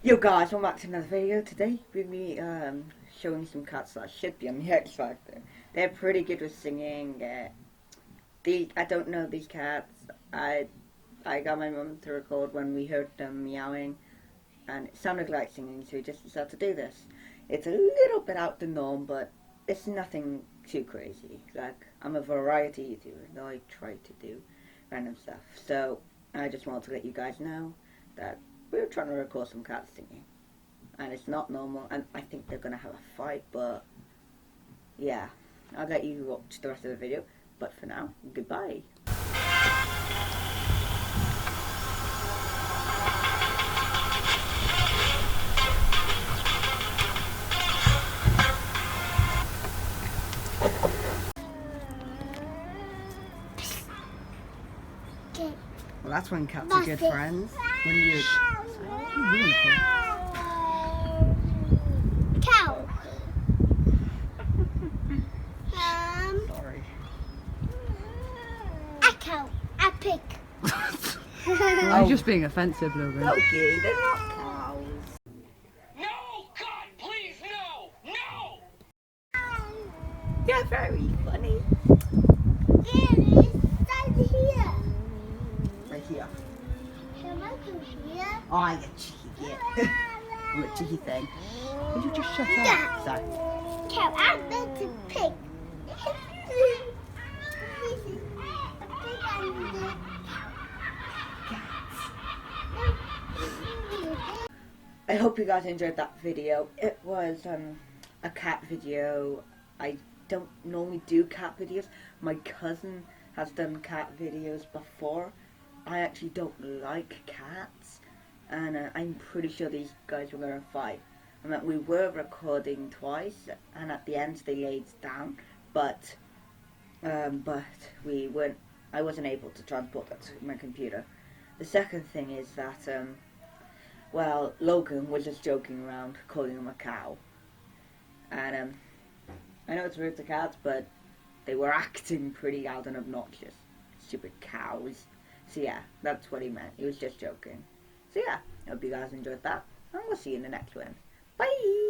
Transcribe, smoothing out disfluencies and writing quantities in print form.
Yo guys, welcome back to another video. Today with me showing some cats that should be on the X Factor. They're pretty good with singing. I don't know these cats. I got my mum to record when we heard them meowing, and it sounded like singing, so we just decided to do this. It's a little bit out the norm, but it's nothing too crazy. Like, I'm a variety YouTuber, and I try to do random stuff. So I just wanted to let you guys know that we're trying to record some cats singing, and it's not normal, and I think they're gonna have a fight, but yeah, I'll let you watch the rest of the video, but for now, goodbye. Well, that's when cats are good friends. When you cow. Sorry. A cow. A pig. I'm just being offensive, Logan. Okay, they're not cows. No! God, please, no! No! You're very funny. It is right here. Right here. Shall I come here? Oh, you cheeky git. I'm a cheeky thing. Would you just shut Yeah. up? Sorry. Cow. I'm meant to pig. I hope you guys enjoyed that video. It was a cat video. I don't normally do cat videos. My cousin has done cat videos before. I actually don't like cats, and I'm pretty sure these guys were gonna fight. I mean, we were recording twice, and at the end they laid down, but we weren't. I wasn't able to transport that to my computer. The second thing is that well, Logan was just joking around, calling him a cow. And I know it's rude to cats, but they were acting pretty loud and obnoxious. Stupid cows. So yeah, that's what he meant. He was just joking. So yeah, I hope you guys enjoyed that, and we'll see you in the next one. Bye!